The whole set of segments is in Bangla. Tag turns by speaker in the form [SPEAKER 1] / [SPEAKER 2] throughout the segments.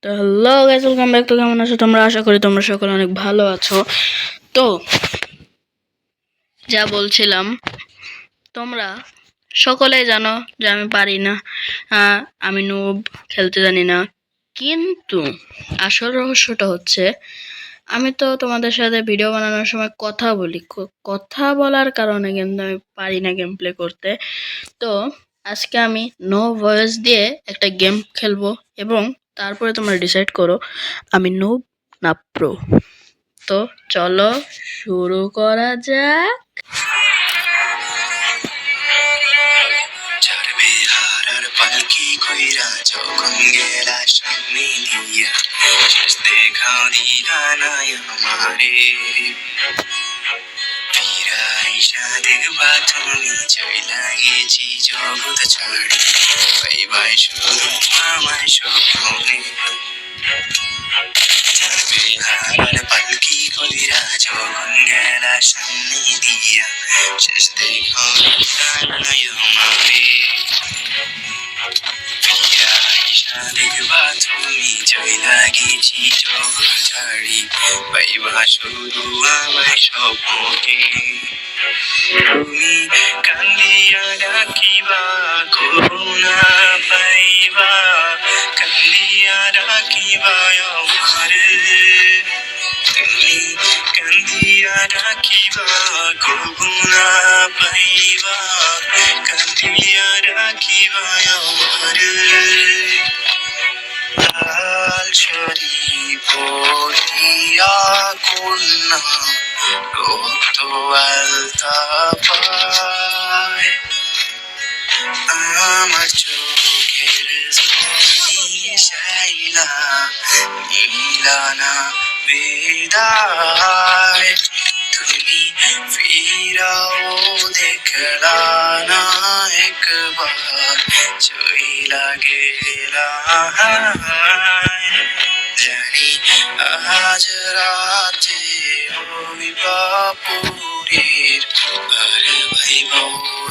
[SPEAKER 1] তো হ্যালো গাইস, ওয়েলকাম ব্যাক। তো কেমন আছো তোমরা? আশা করি তোমরা সকলে অনেক ভালো আছো। তো যা বলছিলাম, তোমরা সকলেই জানো যে আমি পারি না, আমি নুব, খেলতে জানি না। কিন্তু আসল রহস্যটা হচ্ছে, আমি তো তোমাদের সাথে ভিডিও বানানোর সময় কথা বলি, কথা বলার কারণে কিন্তু আমি পারি না গেম প্লে করতে। তো আজকে আমি নো ভয়েস দিয়ে একটা গেম খেলবো এবং তারপরে তোমরা ডিসাইড করো আমি নুব না প্রো। তো চলো শুরু করা যাক। পালকি কইরা যখন গেলা সামনে দিয়া, শেষ দেখাও দিলা না আমারে। ফিরাইসা দেখবা তুমি চইলা গেছি জগৎ ছাড়ি, পাইবাই শুধু আমায় স্বপ্নে। বিহার পালকি কইরা যখন গেলা সামনে দিয়া, শেষ দেখাও দিলা না আমারে। ফিরাইসা দেখবা তুমি চইলা গেছি জগৎ ছাড়ি, পাইবা শুধু আমায় স্বপ্নে। তুমি কান্দিয়া ডাকিবা করুণা পাইবা, কান্দিয়া ডাকিবা আমারে। তুমি কান্দিয়া ডাকিবা করুণা পাইবা, কান্দিয়া ডাকিবা আমারে। লাল শাড়ি পরিয়া কন্যা রক্ত আলতা পায়, আমার চোখের শাইলা নীলানা বেদায়। তুমি ফিরাও দেখলা না একবার, চইলা গেলা। জানি আজ রাতে ওই বাপুরের আর ভাইব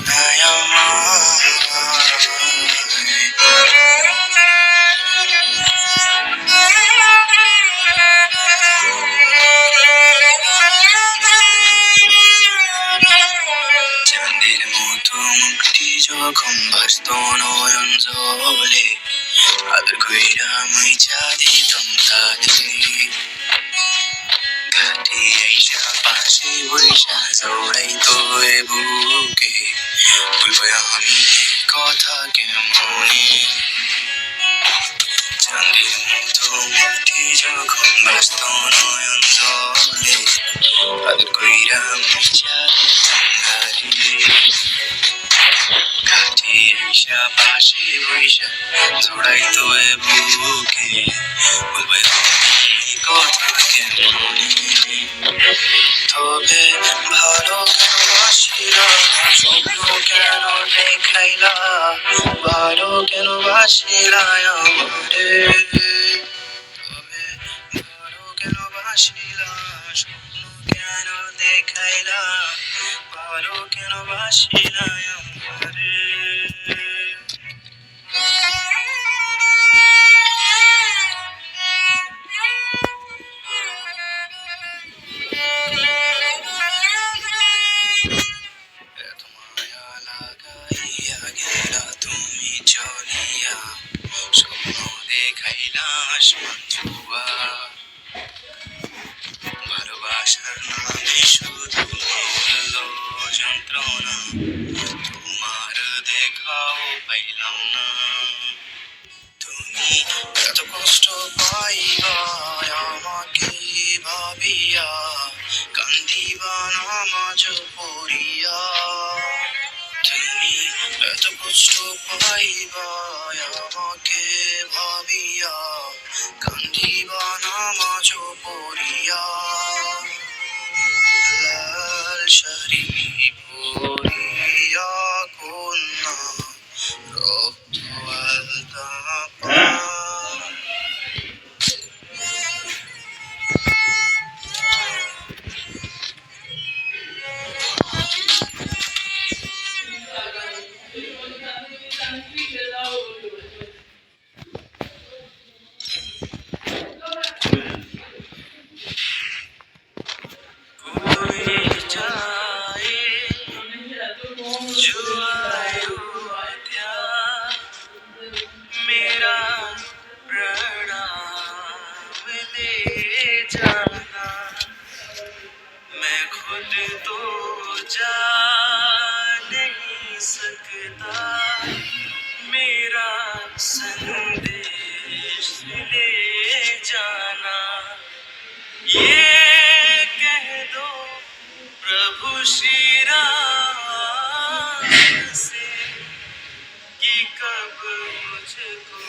[SPEAKER 1] না আমায়। চাঁদের মতো মুক্তি যখন বাস্ত নয়ন জলে, আদর কইরা মুইচা দিতাম তারে। ঘাটে আইসা পাশে বইসা জড়াইতো এ বুকে, বলবো আমি কথা কেমনে। চাঁদের মতো মুক্তি যখন বাস্ত নয়ন জলে, আদর কইরা মুইচা দিতাম তারে। ঘাটে আইসা পাশে বইসা জড়াইতো এ বুকে, বলবো আমি কথা কেমনে। তবে ভালো কেন বাসিলা, স্বপ্ন কেন দেখাইলা, ভালো কেন বাসিলা আমারে। তবে ভালো কেন বাসিলা, স্বপ্ন কেন দেখাইলা, ভালো কেন বাসিলা আমারে। তুমি চলিয়া স্বপ্ন দেখাইলা আসমান ছোঁয়া, ভালোবাসার নামে শুধু মিলল যন্ত্রণা, তোমার দেখাও পাইলাম না। তুমি এত কষ্ট পাইবা আমাকে ভাবিয়া, কান্দিবা নামাজ পড়িয়া। তুমি এত কষ্ট পাইবা আমাকে ভাবিয়া, কান্দিবা নামাজ পড়িয়া। লাল শাড়ি পরিয়া কন্যা রক্ত আলতা পায়। ले जाना, ये कह दो प्रभु श्री राम से कि कब मुझको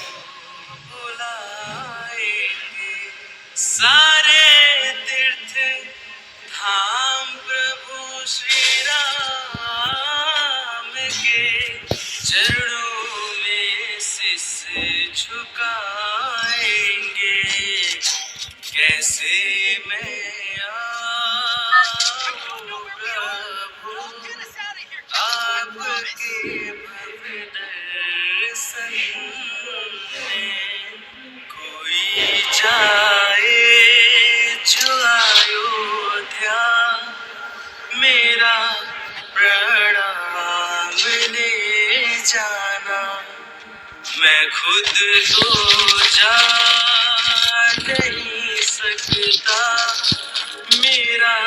[SPEAKER 1] बुलाएंगे। सारे तीर्थ धाम प्रभु श्री राम के चरणों में शीश झुकाएंगे। कैसे मैं आऊं प्रभु आपके भव्य दर्शन में, कोई जाए जो अयोध्या मेरा प्रणाम ले जाना। मैं खुद तो जा नहीं सकता, मेरा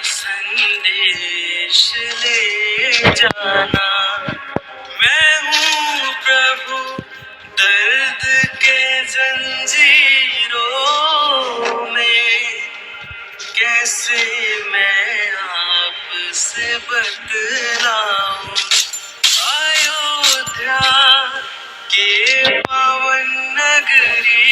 [SPEAKER 1] संदेश ले जाना। मैं हूँ प्रभु दर्द के जंजीरों में, कैसे मैं आपसे बतलाऊं। अयोध्या के पावन नगरी